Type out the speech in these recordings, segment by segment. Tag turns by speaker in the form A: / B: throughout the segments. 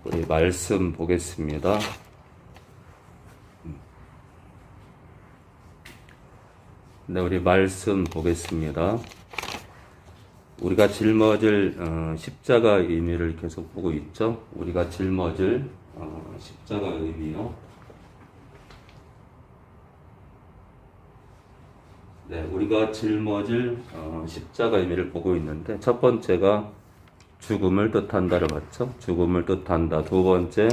A: 우리 말씀 보겠습니다. 네, 우리 말씀 보겠습니다. 우리가 짊어질 십자가 의미를 계속 보고 있죠. 우리가 짊어질 십자가 의미요. 네, 우리가 짊어질 십자가 의미를 보고 있는데, 첫 번째가 죽음을 뜻한다를 봤죠. 죽음을 뜻한다. 두 번째,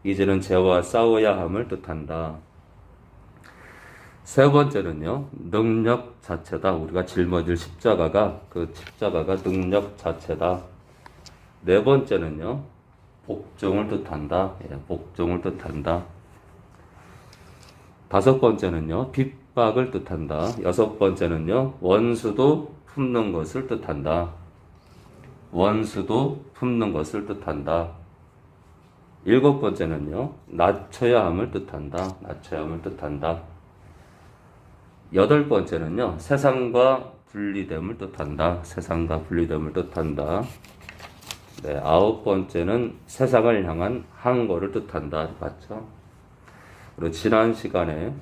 A: 이제는 죄와 싸워야 함을 뜻한다. 세 번째는요, 능력 자체다. 우리가 짊어질 십자가가, 그 십자가가 능력 자체다. 네 번째는요, 복종을 뜻한다. 복종을 뜻한다. 다섯 번째는요, 핍박을 뜻한다. 여섯 번째는요, 원수도 품는 것을 뜻한다. 원수도 품는 것을 뜻한다. 일곱 번째는요, 낮춰야 함을 뜻한다. 낮춰야 함을 뜻한다. 여덟 번째는요, 세상과 분리됨을 뜻한다. 세상과 분리됨을 뜻한다. 네, 아홉 번째는 세상을 향한 항거를 뜻한다. 맞죠? 그리고 지난 시간에요,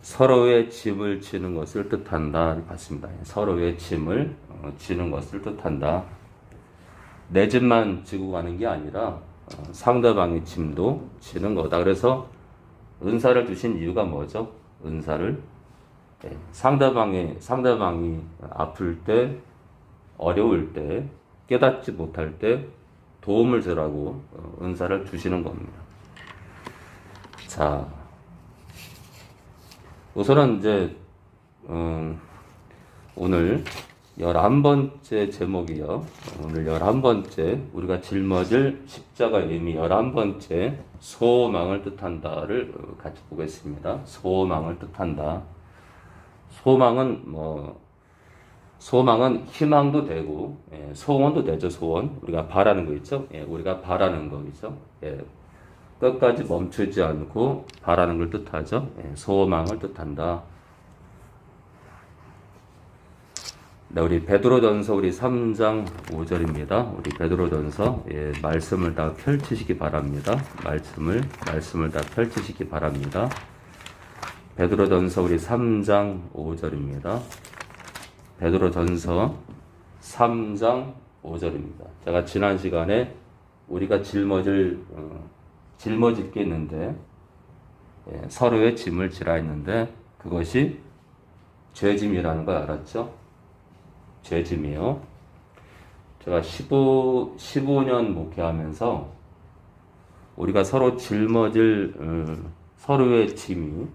A: 서로의 짐을 지는 것을 뜻한다. 봤습니다. 서로의 짐을 지는 것을 뜻한다. 내 짐만 지고 가는 게 아니라 상대방의 짐도 지는 거다. 그래서 은사를 주신 이유가 뭐죠? 은사를 상대방이 아플 때, 어려울 때, 깨닫지 못할 때 도움을 주라고 은사를 주시는 겁니다. 자, 우선은 이제 오늘 11번째 제목이요. 오늘 11번째 우리가 짊어질 십자가의 의미 11번째 소망을 뜻한다를 같이 보겠습니다. 소망을 뜻한다. 소망은 희망도 되고 소원도 되죠. 소원. 우리가 바라는 거 있죠. 우리가 바라는 거 있죠. 끝까지 멈추지 않고 바라는 걸 뜻하죠. 소망을 뜻한다. 네, 우리 베드로전서 우리 3장 5절입니다. 우리 베드로전서 말씀을 다 펼치시기 바랍니다. 말씀을 다 펼치시기 바랍니다. 베드로전서 우리 3장 5절입니다. 베드로전서 3장 5절입니다. 제가 지난 시간에 우리가 짊어질 게 있는데 서로의 짐을 지라 했는데 그것이 죄짐이라는 걸 알았죠? 죄짐이요. 제가 15년 목회하면서 우리가 서로 짊어질 서로의 짐이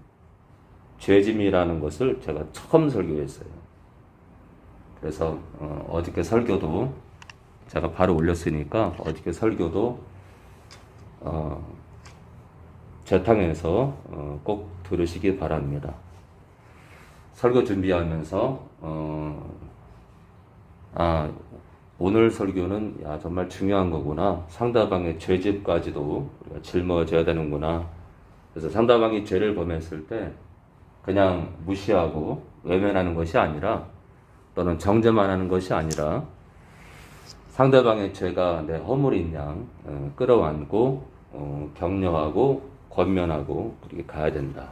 A: 죄짐이라는 것을 제가 처음 설교했어요. 그래서 어저께 설교도 제가 바로 올렸으니까 어저께 설교도 재탕에서 꼭 들으시기 바랍니다. 설교 준비하면서 오늘 설교는 정말 중요한 거구나. 상대방의 죄집까지도 우리가 짊어져야 되는구나. 그래서 상대방이 죄를 범했을 때 그냥 무시하고 외면하는 것이 아니라 또는 정죄만 하는 것이 아니라 상대방의 죄가 내 허물인 양 끌어안고 격려하고 권면하고 그렇게 가야 된다.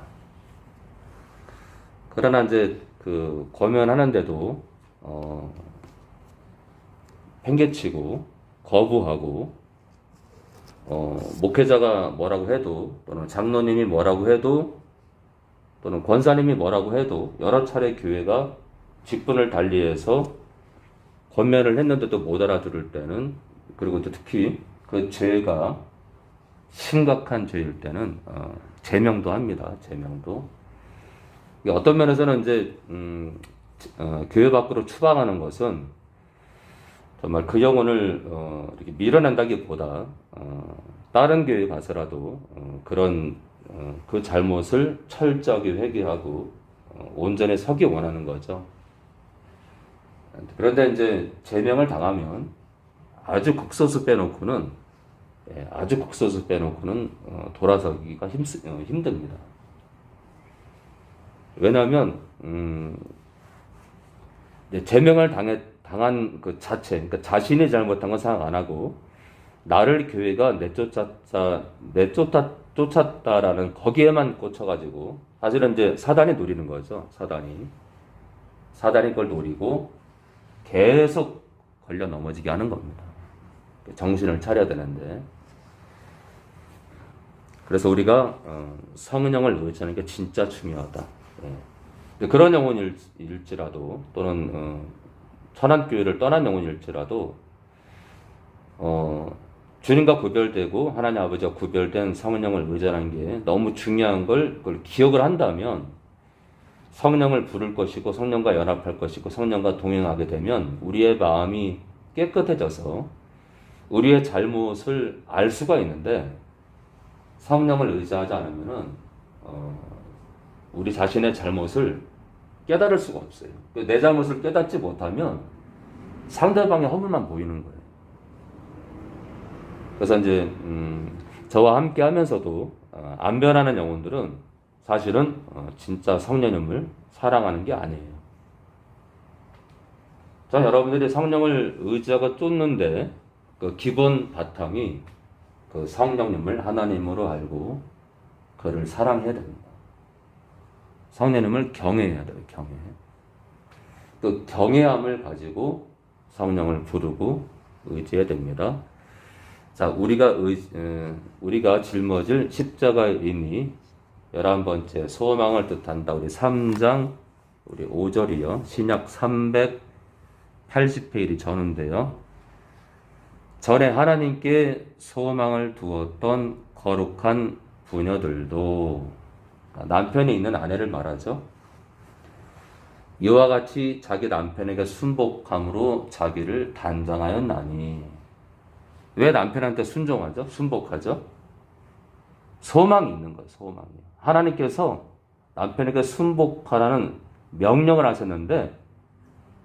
A: 그러나 이제 그 권면하는데도 팽개치고 거부하고 목회자가 뭐라고 해도 또는 장로님이 뭐라고 해도 또는 권사님이 뭐라고 해도 여러 차례 교회가 직분을 달리해서 권면을 했는데도 못 알아들을 때는 그리고 이제 특히 그 죄가 심각한 죄일 때는 제명도 합니다. 제명도. 어떤 면에서는 이제 교회 밖으로 추방하는 것은 정말 그 영혼을 이렇게 밀어낸다기보다 다른 교회에 가서라도 그런 그 잘못을 철저하게 회개하고 온전히 서기 원하는 거죠. 그런데 이제 제명을 당하면 아주 극소수 빼놓고는 돌아서기가 힘듭니다. 왜냐하면 이제 제명을 당한 그 자체, 그러니까 자신이 잘못한 건 생각 안 하고 나를 교회가 쫓았다라는 거기에만 꽂혀가지고 사실은 이제 사단이 노리는 거죠. 사단이 그걸 노리고 계속 걸려 넘어지게 하는 겁니다. 정신을 차려야 되는데. 그래서 우리가 성령을 의지하는 게 진짜 중요하다. 예. 그런 영혼일지라도 또는 천안교회를 떠난 영혼일지라도 주님과 구별되고 하나님 아버지와 구별된 성령을 의지하는 게 너무 중요한 그걸 기억을 한다면 성령을 부를 것이고 성령과 연합할 것이고 성령과 동행하게 되면 우리의 마음이 깨끗해져서 우리의 잘못을 알 수가 있는데 성령을 의지하지 않으면은 우리 자신의 잘못을 깨달을 수가 없어요. 내 잘못을 깨닫지 못하면 상대방의 허물만 보이는 거예요. 그래서 이제 저와 함께 하면서도 안 변하는 영혼들은 사실은 진짜 성령님을 사랑하는 게 아니에요. 자, 여러분들이 성령을 의지하고 쫓는데 그 기본 바탕이 그 성령님을 하나님으로 알고 그를 사랑해야 됩니다. 성령님을 경외해야 돼요. 그 경외함을 가지고 성령을 부르고 의지해야 됩니다. 자, 우리가 짊어질 십자가의 의미 11번째 소망을 뜻한다. 우리 3장 우리 5절이요. 신약 380페이지 전인데요. 전에 하나님께 소망을 두었던 거룩한 부녀들도 남편이 있는 아내를 말하죠. 이와 같이 자기 남편에게 순복함으로 자기를 단장하였나니. 왜 남편한테 순종하죠? 순복하죠? 소망이 있는 거예요. 소망이. 하나님께서 남편에게 순복하라는 명령을 하셨는데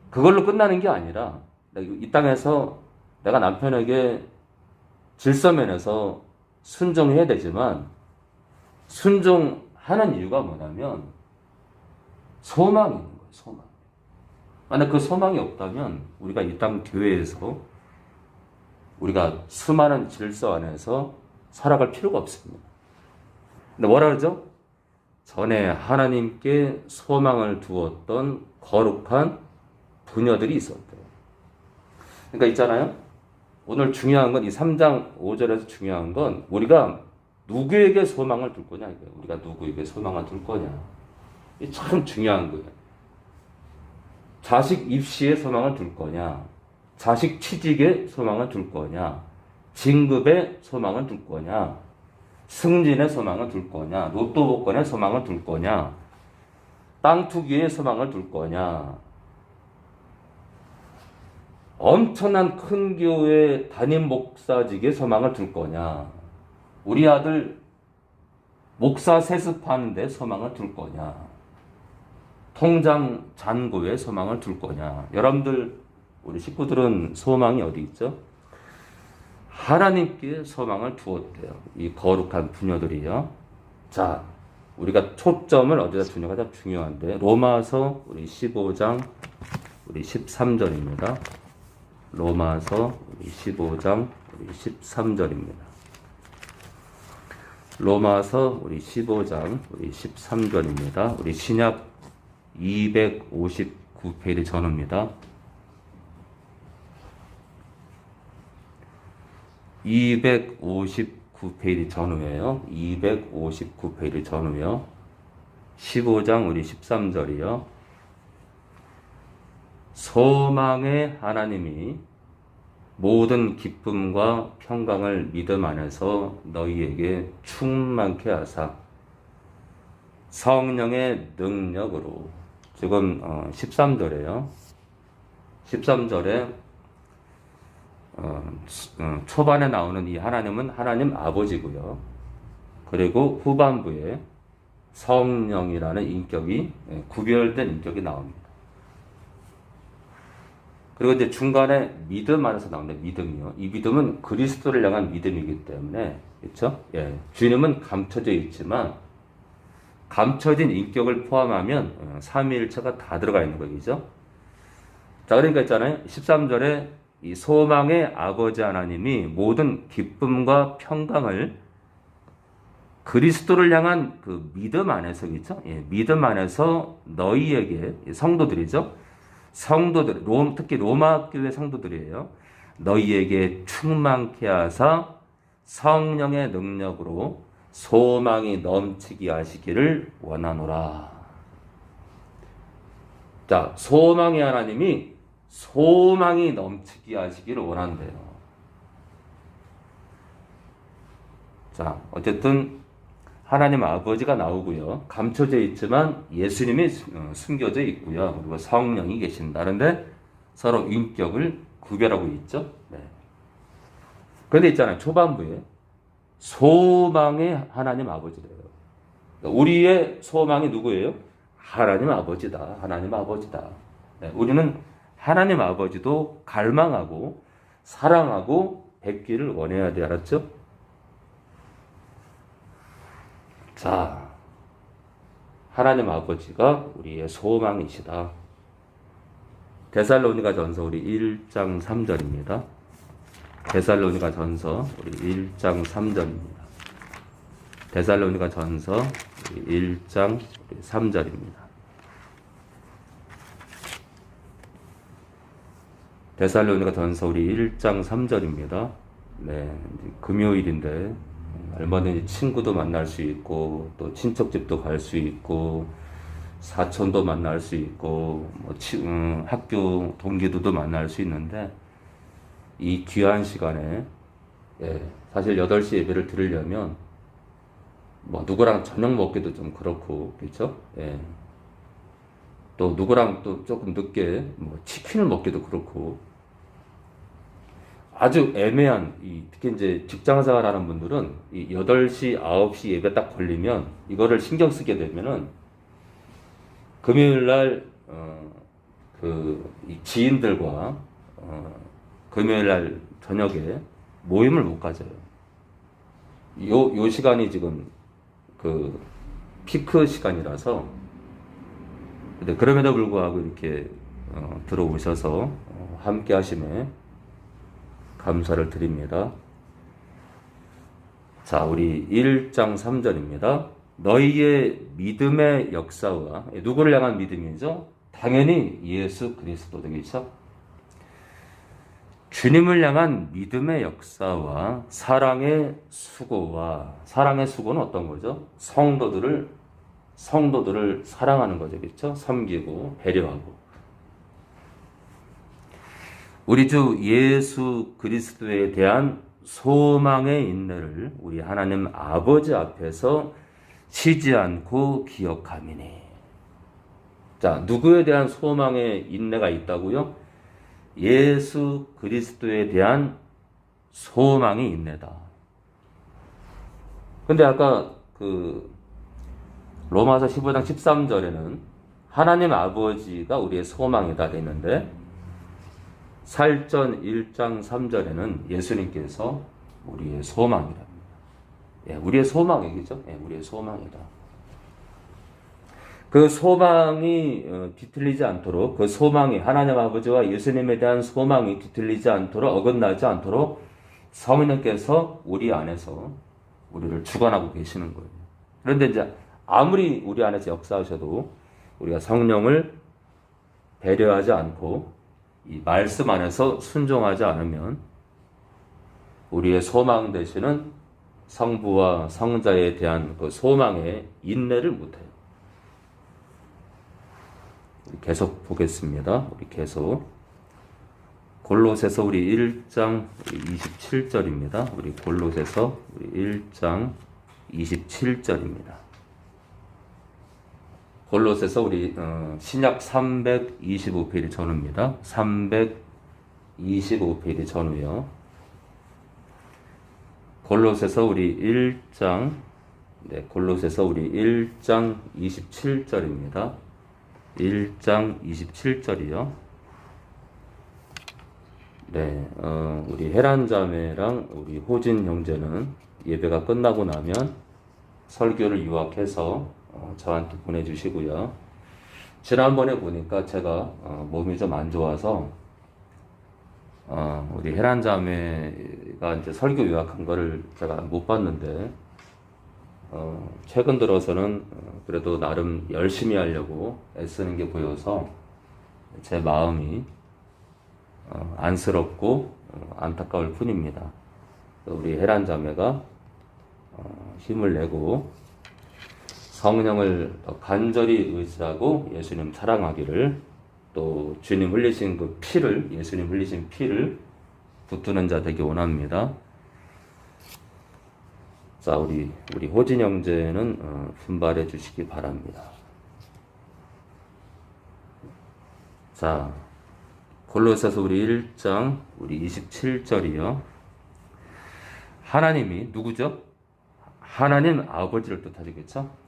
A: 그걸로 끝나는 게 아니라 이 땅에서 내가 남편에게 질서면에서 순종해야 되지만 순종하는 이유가 뭐냐면 소망이 있는 거예요. 소망. 만약 그 소망이 없다면 우리가 이 땅 교회에서 우리가 수많은 질서 안에서 살아갈 필요가 없습니다. 근데 뭐라 그러죠? 전에 하나님께 소망을 두었던 거룩한 부녀들이 있었대요. 그러니까 있잖아요. 오늘 중요한 건 이 3장 5절에서 중요한 건 우리가 누구에게 소망을 둘 거냐 이거예요. 우리가 누구에게 소망을 둘 거냐. 이게 참 중요한 거예요. 자식 입시에 소망을 둘 거냐. 자식 취직에 소망을 둘 거냐. 진급에 소망을 둘 거냐. 승진에 소망을 둘 거냐. 로또 복권에 소망을 둘 거냐. 땅 투기에 소망을 둘 거냐. 엄청난 큰 교회 담임 목사직에 소망을 둘 거냐. 우리 아들 목사 세습하는데 소망을 둘 거냐. 통장 잔고에 소망을 둘 거냐. 여러분들 우리 식구들은 소망이 어디 있죠? 하나님께 소망을 두었대요. 이 거룩한 부녀들이요. 자, 우리가 초점을 어디다 두냐가 참 중요한데 로마서 우리 15장 우리 13절입니다. 로마서 우리 15장 우리 13절입니다. 로마서 우리 15장 우리 13절입니다. 우리 신약 259페이지 전후입니다. 259페이지 전후에요. 259페이지 전후요. 15장 우리 13절이요. 소망의 하나님이 모든 기쁨과 평강을 믿음 안에서 너희에게 충만케 하사 성령의 능력으로 지금 13절에요. 13절에 초반에 나오는 이 하나님은 하나님 아버지고요. 그리고 후반부에 성령이라는 인격이 구별된 인격이 나옵니다. 그리고 이제 중간에 믿음 안에서 나오는데 믿음이요. 이 믿음은 그리스도를 향한 믿음이기 때문에 그렇죠? 예. 주님은 감춰져 있지만 감춰진 인격을 포함하면 삼위일체가 다 들어가 있는 거죠. 자, 그러니까 있잖아요. 13절에 이 소망의 아버지 하나님이 모든 기쁨과 평강을 그리스도를 향한 그 믿음 안에서, 그렇죠? 예, 믿음 안에서 너희에게, 성도들이죠. 성도들, 특히 로마 교회 성도들이에요. 너희에게 충만케 하사 성령의 능력으로 소망이 넘치게 하시기를 원하노라. 자, 소망의 하나님이 소망이 넘치게 하시기를 원한대요. 자, 어쨌든 하나님 아버지가 나오고요. 감춰져 있지만 예수님이 숨겨져 있고요. 그리고 성령이 계신다. 그런데 서로 인격을 구별하고 있죠. 네. 그런데 있잖아요. 초반부에 소망의 하나님 아버지래요. 우리의 소망이 누구예요? 하나님 아버지다. 하나님 아버지다. 네. 우리는 하나님 아버지도 갈망하고 사랑하고 뵙기를 원해야 돼. 알았죠? 자, 하나님 아버지가 우리의 소망이시다. 데살로니가 전서 우리 1장 3절입니다. 데살로니가 전서 우리 1장 3절입니다. 데살로니가 전서 우리 1장 3절입니다. 데살로니가 전서 우리 1장 3절입니다. 네, 금요일인데 얼마든지 친구도 만날 수 있고 또 친척집도 갈 수 있고 사촌도 만날 수 있고 뭐 학교 동기들도 만날 수 있는데 이 귀한 시간에 사실 8시 예배를 들으려면 뭐 누구랑 저녁 먹기도 좀 그렇고 그렇죠? 예. 또 누구랑 또 조금 늦게 뭐 치킨을 먹기도 그렇고 아주 애매한 특히 이제 직장생활하는 분들은 이 8시, 9시 예배 딱 걸리면 이거를 신경 쓰게 되면은 금요일 날 이 지인들과 금요일 날 저녁에 모임을 못 가져요. 요 시간이 지금 그 피크 시간이라서 근데 그럼에도 불구하고 이렇게 들어오셔서 함께 하심에 감사를 드립니다. 자, 우리 1장 3절입니다. 너희의 믿음의 역사와 누구를 향한 믿음이죠? 당연히 예수 그리스도 되겠죠? 주님을 향한 믿음의 역사와 사랑의 수고와 사랑의 수고는 어떤 거죠? 성도들을 사랑하는 거죠. 그렇죠? 섬기고 배려하고 우리 주 예수 그리스도에 대한 소망의 인내를 우리 하나님 아버지 앞에서 쉬지 않고 기억하미니. 자, 누구에 대한 소망의 인내가 있다고요? 예수 그리스도에 대한 소망이 인내다. 근데 아까 로마서 15장 13절에는 하나님 아버지가 우리의 소망이다 되는데 살전 1장 3절에는 예수님께서 우리의 소망이랍니다. 예, 우리의 소망이겠죠? 예, 우리의 소망이다. 그 소망이 뒤틀리지 않도록 그 소망이 하나님 아버지와 예수님에 대한 소망이 뒤틀리지 않도록 어긋나지 않도록 성령께서 우리 안에서 우리를 주관하고 계시는 거예요. 그런데 이제 아무리 우리 안에서 역사하셔도 우리가 성령을 배려하지 않고 이 말씀 안에서 순종하지 않으면 우리의 소망 되시는 성부와 성자에 대한 그 소망의 인내를 못해요. 계속 보겠습니다. 우리 계속 골로새서 우리 1장 27절입니다. 우리 골로새서 우리 1장 27절입니다. 골로새서 우리 신약 325페이지 전후입니다. 325페이지 전후요. 골로새서 우리 1장 골로새서 우리 1장 27절입니다. 1장 27절이요. 네, 우리 혜란 자매랑 우리 호진 형제는 예배가 끝나고 나면 설교를 요약해서 저한테 보내주시고요. 지난번에 보니까 제가 몸이 좀 안 좋아서 우리 혜란 자매가 이제 설교 요약한 거를 제가 못 봤는데 최근 들어서는 그래도 나름 열심히 하려고 애쓰는 게 보여서 제 마음이 안쓰럽고 안타까울 뿐입니다. 우리 혜란 자매가 힘을 내고 성령을 더 간절히 의지하고 예수님 사랑하기를, 또 주님 흘리신 그 피를, 예수님 흘리신 피를 붙드는 자 되기 원합니다. 자, 우리 호진 형제는 분발해 주시기 바랍니다. 자, 골로새서 우리 1장 우리 27절이요. 하나님이 누구죠? 하나님 아버지를 뜻하시겠죠?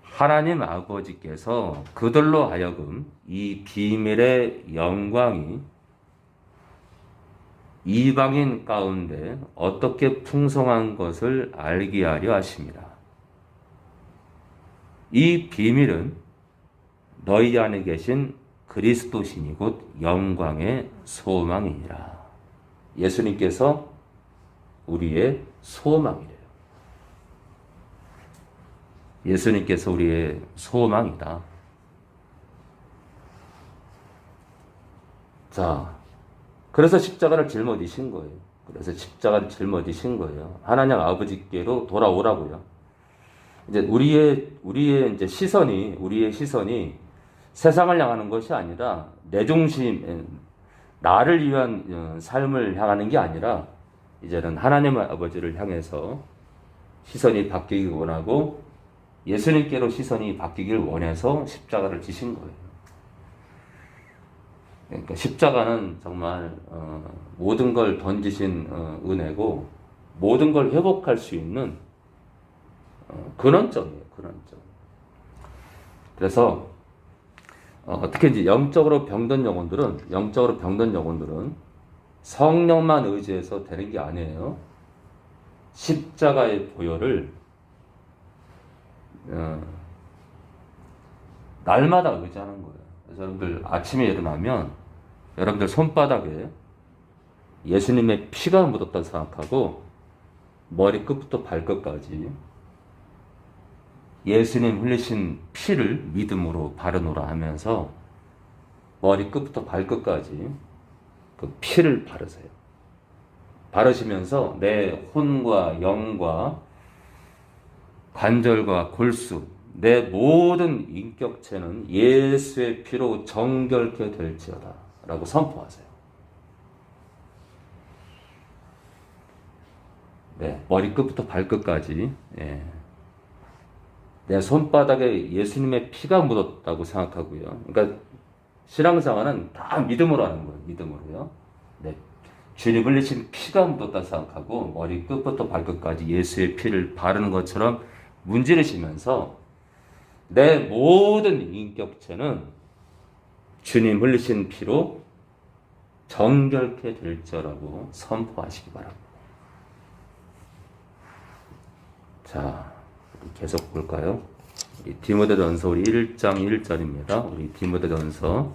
A: 하나님 아버지께서 그들로 하여금 이 비밀의 영광이 이방인 가운데 어떻게 풍성한 것을 알게 하려 하십니다. 이 비밀은 너희 안에 계신 그리스도신이 곧 영광의 소망이니라. 예수님께서 우리의 소망이래요. 예수님께서 우리의 소망이다. 자, 그래서 십자가를 짊어지신 거예요. 그래서 십자가를 짊어지신 거예요. 하나님 아버지께로 돌아오라고요. 이제 우리의 이제 우리의 시선이 세상을 향하는 것이 아니라 내 중심, 나를 위한 삶을 향하는 게 아니라 이제는 하나님 아버지를 향해서 시선이 바뀌기 원하고 예수님께로 시선이 바뀌길 원해서 십자가를 지신 거예요. 그러니까 십자가는 정말 모든 걸 던지신 은혜고 모든 걸 회복할 수 있는 근원점이에요. 근원점. 그래서 어떻게 이제 영적으로 병든 영혼들은 성령만 의지해서 되는 게 아니에요. 십자가의 보혈을 날마다 의지하는 거예요. 그래서 여러분들 아침에 일어나면 여러분들 손바닥에 예수님의 피가 묻었다고 생각하고 머리끝부터 발끝까지 예수님 흘리신 피를 믿음으로 바르노라 하면서 머리끝부터 발끝까지 그 피를 바르세요. 바르시면서 내 혼과 영과 관절과 골수, 내 모든 인격체는 예수의 피로 정결케 될지어다 라고 선포하세요. 네, 머리끝부터 발끝까지 내 손바닥에 예수님의 피가 묻었다고 생각하고요. 그러니까 신앙생활은 다 믿음으로 하는 거예요. 믿음으로요. 네, 주님 흘리신 피가 묻었다 생각하고 머리끝부터 발끝까지 예수의 피를 바르는 것처럼 문지르시면서 내 모든 인격체는 주님 흘리신 피로 정결케 될지라고 선포하시기 바랍니다. 자, 계속 볼까요? 우리 디모데전서 우리 1장 1절입니다. 우리 디모데전서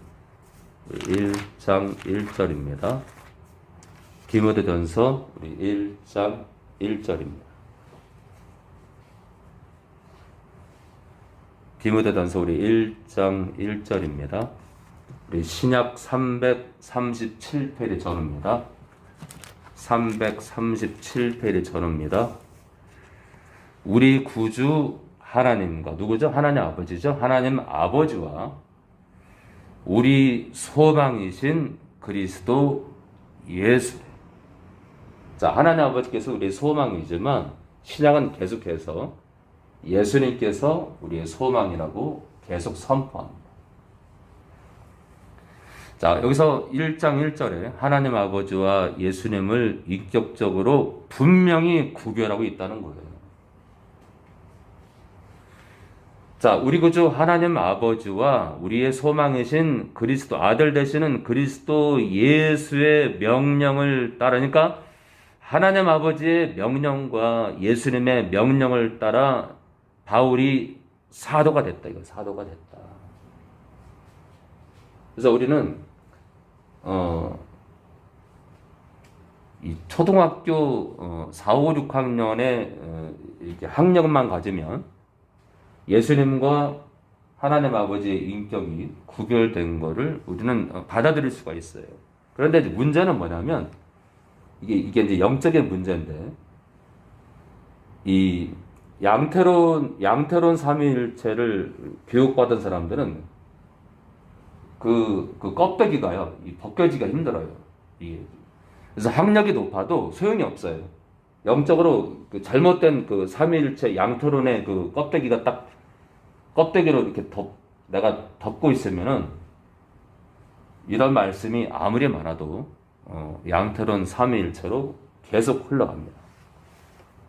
A: 1장 1절입니다. 디모데전서 우리 1장 1절입니다. 디모데전서 우리 1장 1절입니다. 우리 신약 337페이지 전후입니다. 337페이지 전후입니다. 우리 구주 하나님과 누구죠? 하나님 아버지죠? 하나님 아버지와 우리 소망이신 그리스도 예수. 자, 하나님 아버지께서 우리의 소망이지만 신약은 계속해서 예수님께서 우리의 소망이라고 계속 선포합니다. 자, 여기서 1장 1절에 하나님 아버지와 예수님을 인격적으로 분명히 구별하고 있다는 거예요. 자, 우리 구주 하나님 아버지와 우리의 소망이신 그리스도 아들 되시는 그리스도 예수의 명령을 따르니까 하나님 아버지의 명령과 예수님의 명령을 따라 바울이 사도가 됐다. 이거 사도가 됐다. 그래서 우리는 이 초등학교 4, 5, 6학년에 이렇게 학력만 가지면 예수님과 하나님 아버지의 인격이 구별된 거를 우리는 받아들일 수가 있어요. 그런데 문제는 뭐냐면 이게 이제 영적인 문제인데 이 양태로운 삼위일체를 교육받은 사람들은 그 껍데기가요, 벗겨지기가 힘들어요. 이게. 그래서 학력이 높아도 소용이 없어요. 영적으로 그 잘못된 그 삼위일체 양태론의 그 껍데기가 딱 껍데기로 이렇게 내가 덮고 있으면은 이런 말씀이 아무리 많아도 양태론 삼위일체로 계속 흘러갑니다.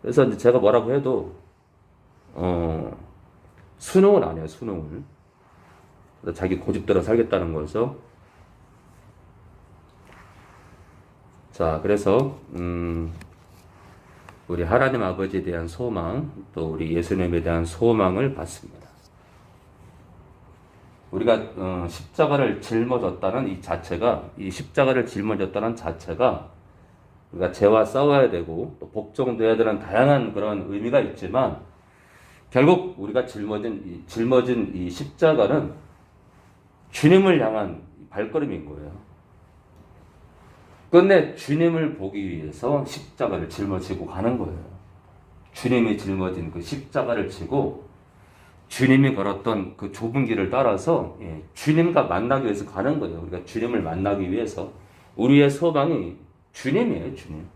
A: 그래서 이제 제가 뭐라고 해도 수능은 안 해요. 수능을. 자기 고집대로 살겠다는 거죠. 자, 그래서 우리 하나님 아버지에 대한 소망, 또 우리 예수님에 대한 소망을 받습니다. 우리가 십자가를 짊어졌다는 이 자체가, 이 십자가를 짊어졌다는 자체가 우리가 죄와 싸워야 되고 또 복종돼야 되는 다양한 그런 의미가 있지만 결국 우리가 짊어진 이 십자가는 주님을 향한 발걸음인 거예요. 끝내 주님을 보기 위해서 십자가를 짊어지고 가는 거예요. 주님이 짊어진 그 십자가를 지고 주님이 걸었던 그 좁은 길을 따라서 주님과 만나기 위해서 가는 거예요. 우리가 주님을 만나기 위해서 우리의 소망이 주님이에요. 주님.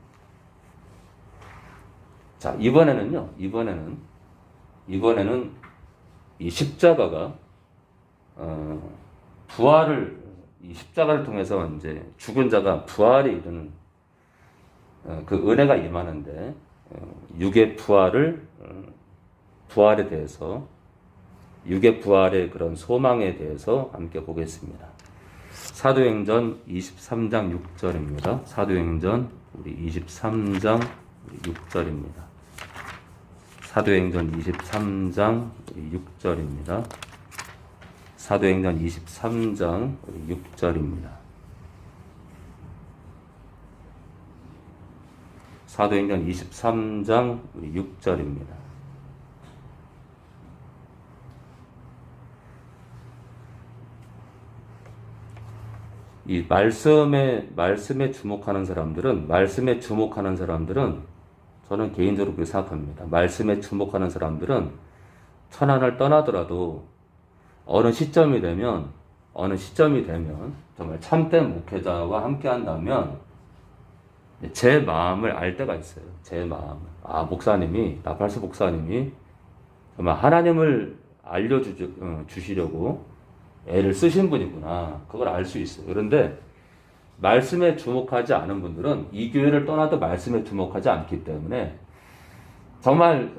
A: 자, 이번에는 이 십자가가 부활을, 이 십자가를 통해서 이제 죽은 자가 부활에 이르는 그 은혜가 임하는데 육의 부활에 대해서, 육의 부활의 그런 소망에 대해서 함께 보겠습니다. 사도행전 23장 6절입니다. 사도행전 우리 23장 6절입니다. 사도행전 23장 6절입니다. 사도행전 23장 6절입니다. 사도행전 23장 6절입니다. 이 말씀에 주목하는 사람들은 저는 개인적으로 그렇게 생각합니다. 말씀에 주목하는 사람들은 천안을 떠나더라도 어느 시점이 되면 정말 참된 목회자와 함께 한다면 제 마음을 알 때가 있어요. 제 마음을. 목사님이, 나팔수 목사님이 정말 하나님을 알려주시려고 애를 쓰신 분이구나. 그걸 알 수 있어요. 그런데 말씀에 주목하지 않은 분들은 이 교회를 떠나도 말씀에 주목하지 않기 때문에 정말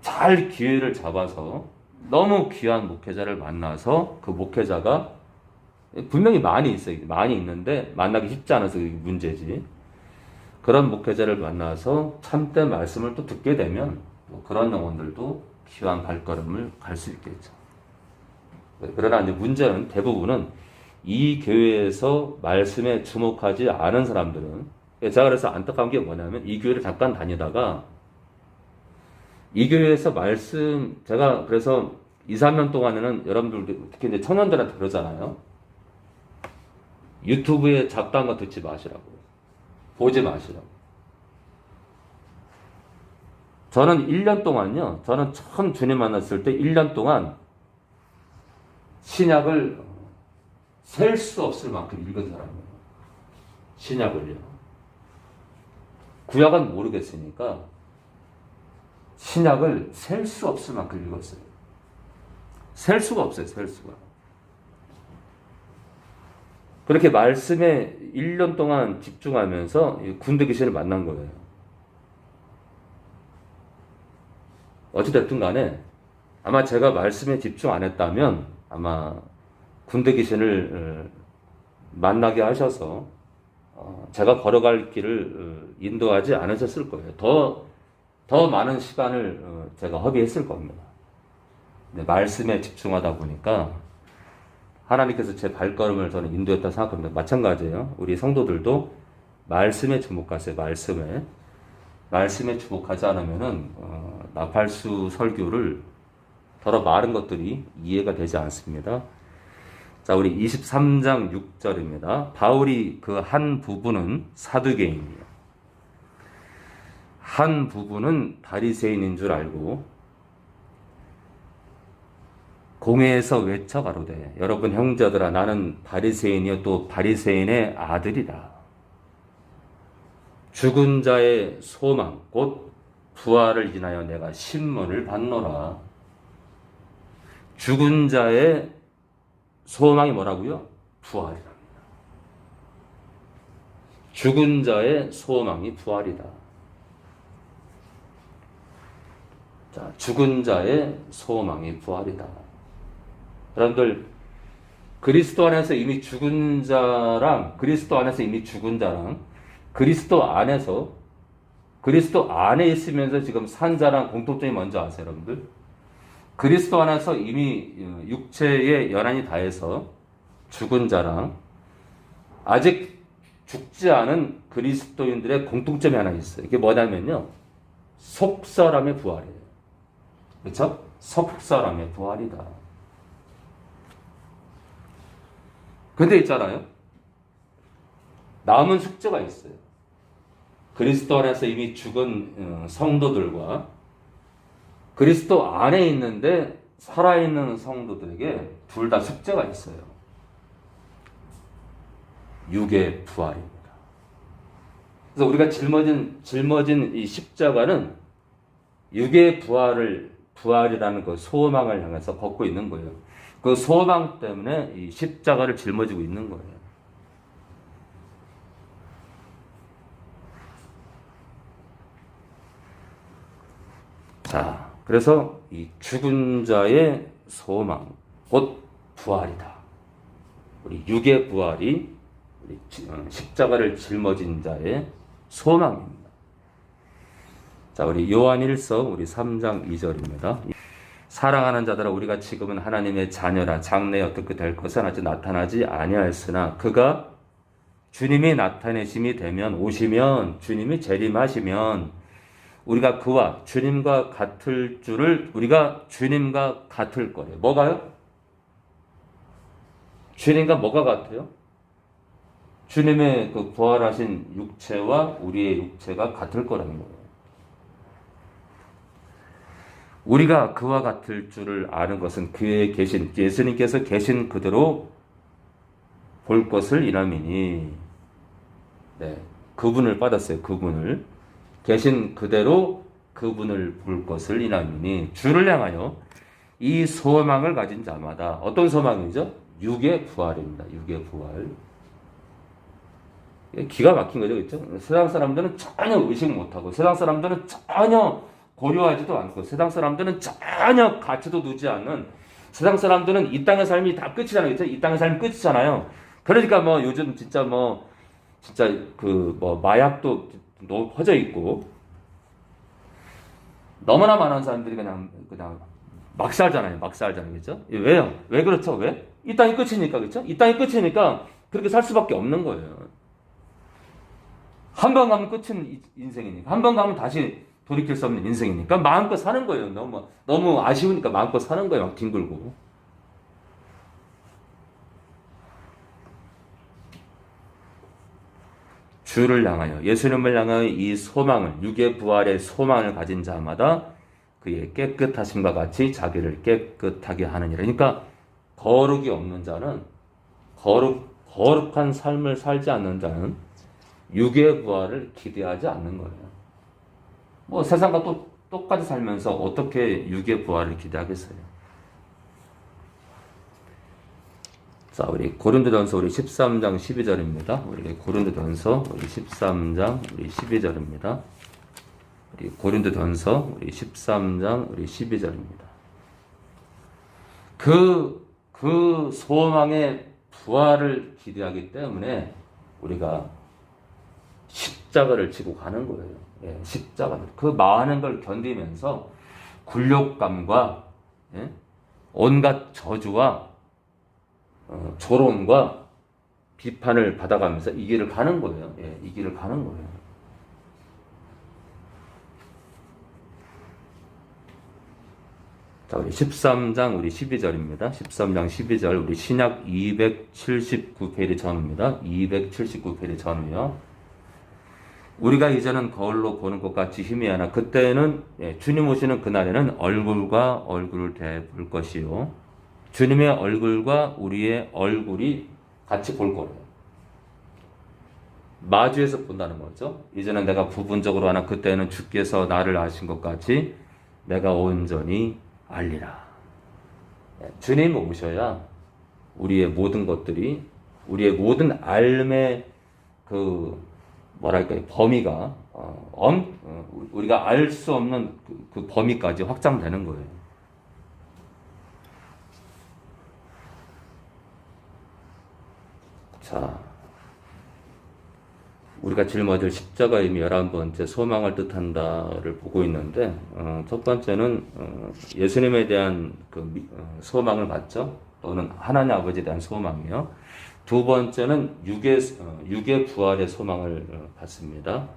A: 잘 기회를 잡아서 너무 귀한 목회자를 만나서 그 목회자가 분명히 많이 있어요. 많이 있는데 만나기 쉽지 않아서 그게 문제지. 그런 목회자를 만나서 참된 말씀을 또 듣게 되면 또 그런 영혼들도 귀한 발걸음을 갈 수 있겠죠. 그러나 이제 문제는 대부분은 이 교회에서 말씀에 주목하지 않은 사람들은, 제가 그래서 안타까운 게 뭐냐면 이 교회를 잠깐 다니다가 이 교회에서 제가 그래서 2, 3년 동안에는 여러분들 특히 이제 청년들한테 그러잖아요. 유튜브에 잡다한 거 듣지 마시라고. 보지 마시라고. 저는 1년 동안요. 저는 처음 주님 만났을 때 1년 동안 신약을 셀 수 없을 만큼 읽은 사람이에요. 신약을요. 구약은 모르겠으니까 신약을 셀 수 없을 만큼 읽었어요. 셀 수가 없어요. 셀 수가. 그렇게 말씀에 1년 동안 집중하면서 군대 귀신을 만난 거예요. 어찌됐든 간에 아마 제가 말씀에 집중 안 했다면 아마 군대 귀신을 만나게 하셔서 제가 걸어갈 길을 인도하지 않으셨을 거예요. 더 많은 시간을 제가 허비했을 겁니다. 근데 말씀에 집중하다 보니까 하나님께서 제 발걸음을 저는 인도했다 생각합니다. 마찬가지예요. 우리 성도들도 말씀에 주목하세요. 말씀에 주목하지 않으면은 나팔수 설교를 더러 많은 것들이 이해가 되지 않습니다. 자, 우리 23장 6절입니다. 바울이 그 한 부분은 사두개인이에요. 한 부분은 바리새인인 줄 알고 공회에서 외쳐 가로되 여러분 형제들아 나는 바리새인이요 또 바리새인의 아들이다. 죽은 자의 소망 곧 부활을 인하여 내가 신문을 받노라. 죽은 자의 소망이 뭐라고요? 부활이랍니다. 죽은 자의 소망이 부활이다. 자, 죽은 자의 소망이 부활이다. 여러분들 그리스도 안에서 이미 죽은 자랑 그리스도 안에서 이미 죽은 자랑 그리스도 안에 있으면서 지금 산 자랑 공통점이 뭔지 아세요, 여러분들? 그리스도 안에서 이미 육체의 연한이 다해서 죽은 자랑 아직 죽지 않은 그리스도인들의 공통점이 하나 있어요. 이게 뭐냐면요. 속사람의 부활이에요. 그렇죠? 속사람의 부활이다. 근데 있잖아요. 남은 숙제가 있어요. 그리스도 안에서 이미 죽은 성도들과 그리스도 안에 있는데 살아있는 성도들에게 둘 다 숙제가 있어요. 육의 부활입니다. 그래서 우리가 짊어진 이 십자가는 육의 부활이라는 그 소망을 향해서 걷고 있는 거예요. 그 소망 때문에 이 십자가를 짊어지고 있는 거예요. 자, 그래서 이 죽은 자의 소망, 곧 부활이다. 우리 육의 부활이 우리 십자가를 짊어진 자의 소망입니다. 자, 우리 요한일서 우리 3장 2절입니다. 사랑하는 자들아 우리가 지금은 하나님의 자녀라 장래에 어떻게 될 것은 아직 나타나지 아니하였으나 그가 주님이 나타내심이 되면 오시면 주님이 재림하시면 우리가 그와 주님과 같을 줄을 우리가 주님과 같을 거래요. 뭐가요? 주님과 뭐가 같아요? 주님의 그 부활하신 육체와 우리의 육체가 같을 거라는 거예요. 우리가 그와 같을 줄을 아는 것은 그에 계신 예수님께서 계신 그대로 볼 것을 이남이니 네, 그분을 받았어요. 그분을 계신 그대로 그분을 볼 것을 이남이니 주를 향하여 이 소망을 가진 자마다 어떤 소망이죠? 육의 부활입니다. 육의 부활. 기가 막힌 거죠. 그렇죠? 세상 사람들은 전혀 의식 못하고 세상 사람들은 전혀 고려하지도 않고 세상 사람들은 전혀 가치도 두지 않는 세상 사람들은 이 땅의 삶이 다 끝이잖아요. 그렇죠? 이 땅의 삶이 끝이잖아요. 그러니까 뭐 요즘 진짜 그 마약도 너무 퍼져 있고 너무나 많은 사람들이 그냥 막 살잖아요. 그렇죠? 왜요? 왜 그렇죠? 왜? 이 땅이 끝이니까. 그렇죠? 이 땅이 끝이니까 그렇게 살 수밖에 없는 거예요. 한 번 가면 끝은 인생이니까. 한 번 가면 다시 돌이킬 수 없는 인생이니까 마음껏 사는 거예요. 너무 아쉬우니까 마음껏 사는 거예요. 막 뒹굴고. 주를 향하여 예수님을 향하여 이 소망을 육의 부활의 소망을 가진 자마다 그의 깨끗하심과 같이 자기를 깨끗하게 하느니라. 그러니까 거룩이 없는 자는 거룩한 삶을 살지 않는 자는 육의 부활을 기대하지 않는 거예요. 뭐 세상과 똑같이 살면서 어떻게 육의 부활을 기대하겠어요? 자, 우리 고린도전서 우리 13장 12절입니다. 우리 고린도전서 우리 13장 우리 12절입니다. 우리 고린도전서 우리 13장 우리 12절입니다. 그 소망의 부활을 기대하기 때문에 우리가 십자가를 지고 가는 거예요. 예, 십자가를. 그 많은 걸 견디면서 굴욕감과 온갖 저주와 조롱과 비판을 받아가면서 이 길을 가는 거예요. 예, 이 길을 가는 거예요. 자, 우리 13장 우리 12절입니다. 13장 12절 우리 신약 279페이지 전후입니다. 279페이지 전후요. 우리가 이제는 거울로 보는 것 같이 희미하나 그때는 주님 오시는 그날에는 얼굴과 얼굴을 대볼 것이요. 주님의 얼굴과 우리의 얼굴이 같이 볼 거래요. 마주해서 본다는 거죠. 이제는 내가 부분적으로 하나 그때는 주께서 나를 아신 것 같이 내가 온전히 알리라. 주님 오셔야 우리의 모든 것들이 우리의 모든 삶의 뭐랄까요 범위가 우리가 알 수 없는 그 범위까지 확장되는 거예요. 자, 우리가 짊어질 십자가의 의미 11번째 소망을 뜻한다를 보고 있는데 첫 번째는 예수님에 대한 소망을 갖죠. 또는 하나님 아버지에 대한 소망이요. 두 번째는 육의 부활의 소망을 갖습니다.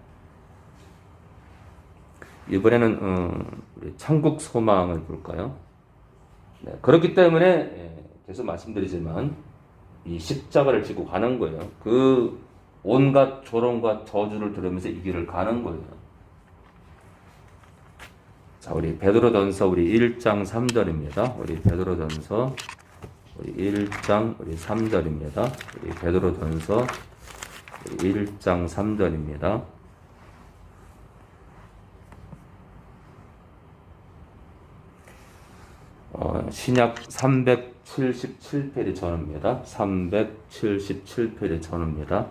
A: 이번에는 우리 천국 소망을 볼까요? 네, 그렇기 때문에 계속 말씀드리지만 이 십자가를 지고 가는 거예요. 그 온갖 조롱과 저주를 들으면서 이 길을 가는 거예요. 자, 우리 베드로전서 우리 1장 3절입니다. 우리 베드로전서 우리 1장 우리 3절입니다. 우리 베드로전서 우리 1장 3절입니다. 신약 377페이지 전후입니다. 377페이지 전후입니다.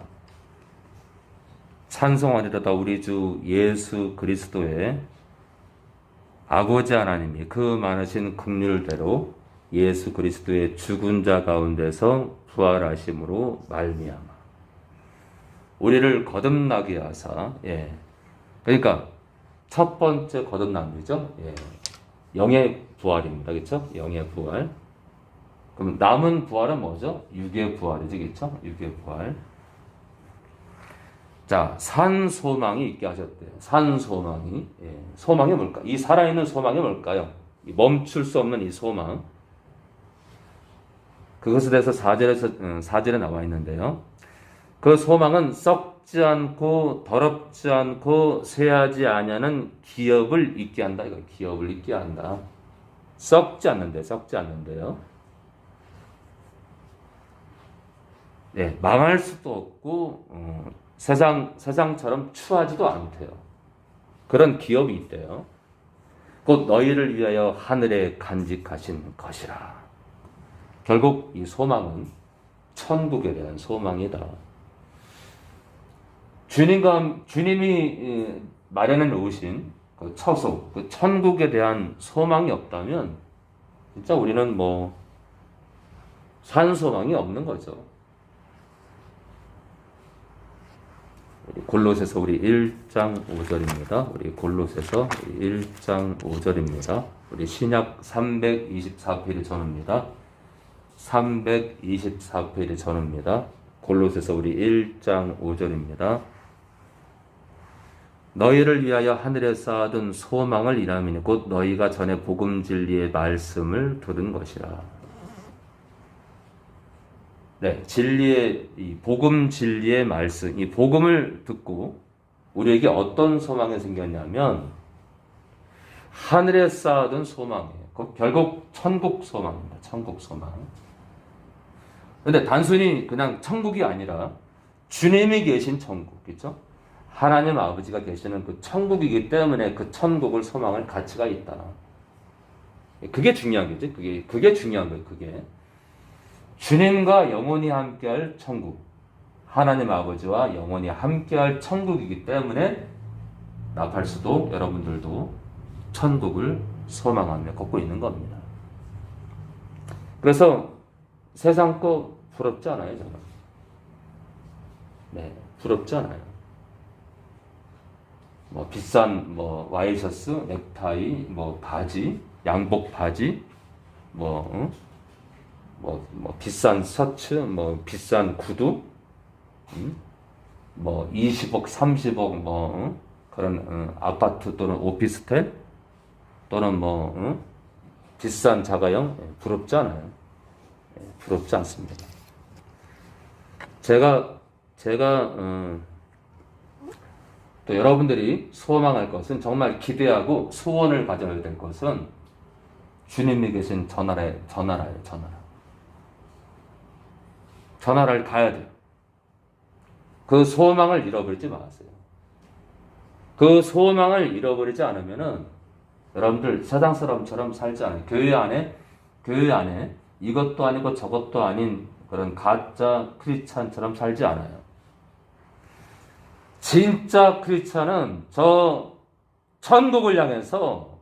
A: 찬송하리로다 우리 주 예수 그리스도의 아버지 하나님이 그 많으신 긍휼대로 예수 그리스도의 죽은 자 가운데서 부활하심으로 말미암아 우리를 거듭나게 하사 그러니까 첫 번째 거듭남이죠. 영의 부활입니다. 그렇죠? 영의 부활. 그럼 남은 부활은 뭐죠? 육의 부활이죠. 그렇죠? 육의 부활. 자, 산 소망이 있게 하셨대요. 산 소망이. 소망이 뭘까? 이 살아있는 소망이 뭘까요? 멈출 수 없는 이 소망. 그것에 대해서 4절에 나와 있는데요. 그 소망은 썩지 않고 더럽지 않고 쇠하지 아니하는 기업을 있게 한다. 이거 기업을 있게 한다. 썩지 않는데요. 네, 망할 수도 없고 세상처럼 추하지도 않대요. 그런 기업이 있대요. 곧 너희를 위하여 하늘에 간직하신 것이라. 결국 이 소망은 천국에 대한 소망이다. 주님이 마련해 놓으신 그 처소, 그 천국에 대한 소망이 없다면 진짜 우리는 산 소망이 없는 거죠. 골로새서 우리 1장 5절입니다. 우리 골로새서 1장 5절입니다. 우리 신약 324페이지 전후입니다. 324페이지 전후입니다. 골로새서 우리 1장 5절입니다. 너희를 위하여 하늘에 쌓아둔 소망을 일함이니 곧 너희가 전에 복음 진리의 말씀을 들은 것이라. 네, 이 복음 진리의 말씀, 이 복음을 듣고 우리에게 어떤 소망이 생겼냐면 하늘에 쌓아둔 소망이에요. 결국 천국 소망입니다. 천국 소망. 그런데 단순히 그냥 천국이 아니라 주님이 계신 천국, 그렇죠? 하나님 아버지가 계시는 그 천국이기 때문에 그 천국을 소망할 가치가 있다. 그게 중요한 거지. 그게 중요한 거예요. 그게. 주님과 영원히 함께할 천국, 하나님 아버지와 영원히 함께할 천국이기 때문에 나팔수도 여러분들도 천국을 소망하며 걷고 있는 겁니다. 그래서 세상 거 부럽지 않아요, 저는. 네, 부럽지 않아요. 비싼 와이셔츠, 넥타이, 바지, 양복 바지, 뭐 비싼 셔츠, 뭐 비싼 구두, 뭐 20억, 30억 그런 아파트 또는 오피스텔 또는 비싼 자가용 부럽지 않아요. 부럽지 않습니다. 제가 또 여러분들이 소망할 것은 정말 기대하고 소원을 가져야 될 것은 주님이 계신 저 나라예요. 저 나라를 가야 돼요. 그 소망을 잃어버리지 마세요. 그 소망을 잃어버리지 않으면은 여러분들 세상 사람처럼 살지 않아요. 교회 안에 이것도 아니고 저것도 아닌 그런 가짜 크리스찬처럼 살지 않아요. 진짜 크리스찬은 저 천국을 향해서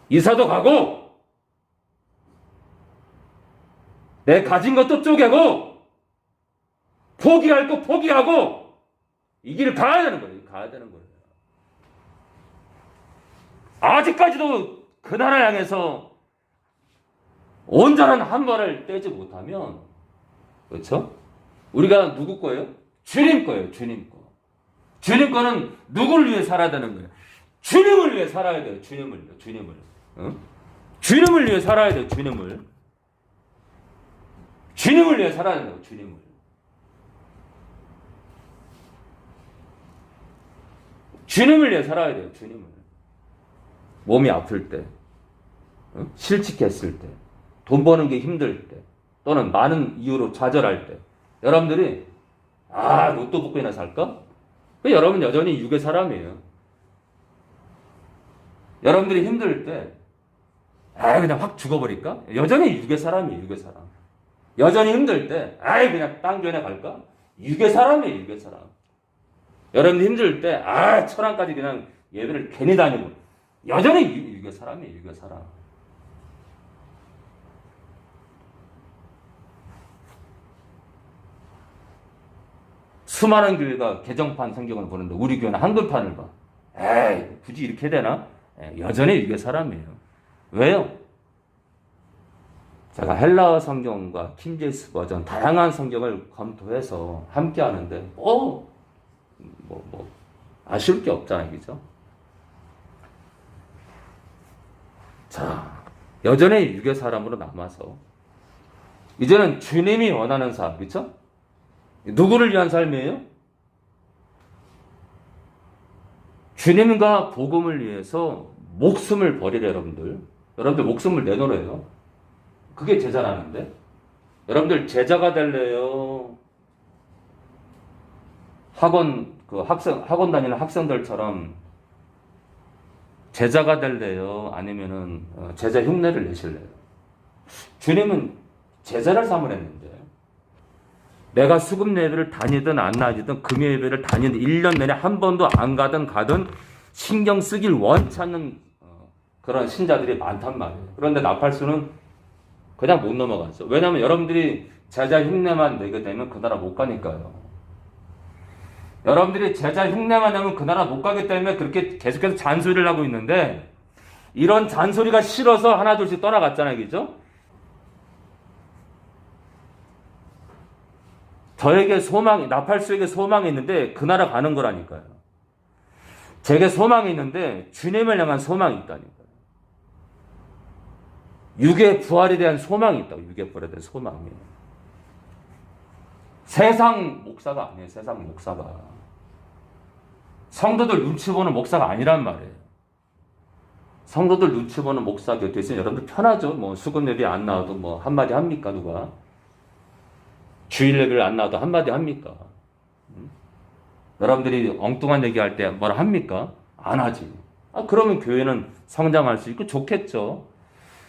A: 이사도 가고 내 가진 것도 쪼개고 포기할 거 포기하고 이 길을 가야 되는 거예요. 아직까지도 그 나라 향해서 온전한 한 발을 떼지 못하면, 그렇죠? 우리가 누구 거예요? 주님 거예요. 주님 거. 주님 거는 누구를 위해 살아야 되는 거예요? 주님을 위해 살아야 돼요. 주님을. 응? 주님을 위해 살아야 돼요. 주님을 위해 살아야 돼요. 주님을 위해 살아야 돼요. 몸이 아플 때, 실직했을 때, 돈 버는 게 힘들 때, 또는 많은 이유로 좌절할 때, 여러분들이 로또 복권이나 살까? 여러분 여전히 육의 사람이에요. 여러분들이 힘들 때 그냥 확 죽어버릴까? 여전히 육의 사람이에요. 여전히 힘들 때 그냥 땅교회나 갈까? 육의 사람이에요. 여러분들 힘들 때 천안까지 그냥 예배를 괜히 다니고 여전히 육의 사람이에요. 수많은 교회가 개정판 성경을 보는데 우리 교회는 한글판을 봐. 굳이 이렇게 되나? 여전히 육의 사람이에요. 왜요? 제가 헬라어 성경과 킹제임스 버전 다양한 성경을 검토해서 함께 하는데 아쉬울 게 없잖아요. 그죠? 자, 여전히 육의 사람으로 남아서 이제는 주님이 원하는 삶, 그렇죠? 누구를 위한 삶이에요? 주님과 복음을 위해서 목숨을 버리래. 여러분들 목숨을 내놓으래요. 그게 제자라는데. 여러분들 제자가 될래요? 학원 다니는 학생들처럼 제자가 될래요? 아니면은 제자 흉내를 내실래요? 주님은 제자를 삼으랬는데, 내가 수금 예배를 다니든 안 다니든 금요 예배를 다니든 1년 내내 한 번도 안 가든 신경 쓰길 원치 않는 그런 신자들이 많단 말이에요. 그런데 나팔수는 그냥 못 넘어가죠. 왜냐하면 여러분들이 제자 흉내만 내게 되면 그 나라 못 가니까요. 여러분들이 제자 흉내만 내면 그 나라 못 가기 때문에 그렇게 계속해서 잔소리를 하고 있는데, 이런 잔소리가 싫어서 하나둘씩 떠나갔잖아요. 그죠? 저에게 나팔수에게 소망이 있는데 그 나라 가는 거라니까요. 제게 소망이 있는데 주님을 향한 소망이 있다니까요. 육의 부활에 대한 소망이 있다고. 육의 부활에 대한 소망이. 세상 목사가 아니에요. 세상 목사가. 성도들 눈치 보는 목사가 아니란 말이에요. 성도들 눈치 보는 목사 곁에 있으면 여러분들 편하죠. 수금 예배 안 나와도 한마디 합니까? 누가? 주일 예배를 안 나와도 한마디 합니까? 여러분들이 엉뚱한 얘기할 때 뭐라 합니까? 안 하지. 그러면 교회는 성장할 수 있고 좋겠죠.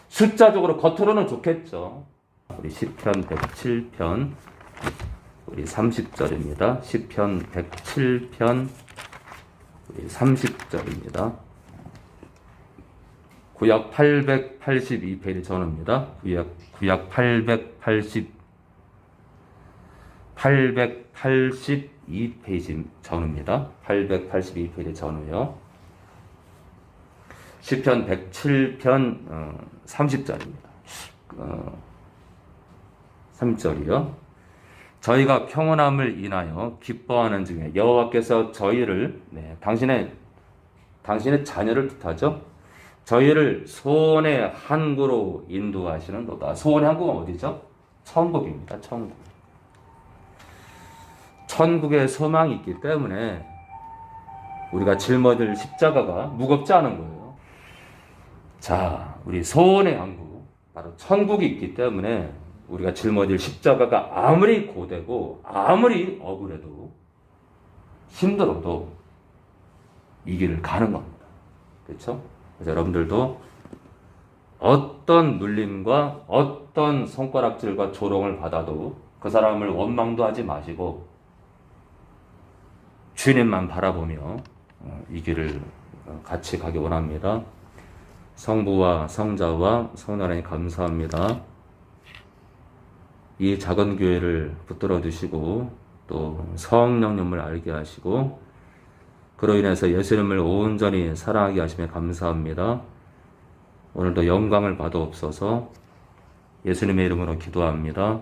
A: 숫자적으로 겉으로는 좋겠죠. 우리 시편 107편 우리 30절입니다. 시편 107편 우리 30절입니다. 구약 882페이지 전후입니다. 구약 882페이지 전후입니다. 882페이지 전후요. 시편 107편 30절입니다. 3절이요. 저희가 평온함을 인하여 기뻐하는 중에 여호와께서 저희를 당신의 자녀를 뜻하죠. 저희를 소원의 항구로 인도하시는도다. 소원의 항구가 어디죠? 천국입니다. 천국. 천국에 소망이 있기 때문에 우리가 짊어질 십자가가 무겁지 않은 거예요. 자, 우리 소원의 항구, 바로 천국이 있기 때문에 우리가 짊어질 십자가가 아무리 고되고 아무리 억울해도 힘들어도 이 길을 가는 겁니다. 그렇죠? 그래서 여러분들도 어떤 눌림과 어떤 손가락질과 조롱을 받아도 그 사람을 원망도 하지 마시고 주님만 바라보며 이 길을 같이 가기 원합니다. 성부와 성자와 성령님 감사합니다. 이 작은 교회를 붙들어 주시고 또 성령님을 알게 하시고 그로 인해서 예수님을 온전히 사랑하게 하시며 감사합니다. 오늘도 영광을 받아옵소서. 예수님의 이름으로 기도합니다.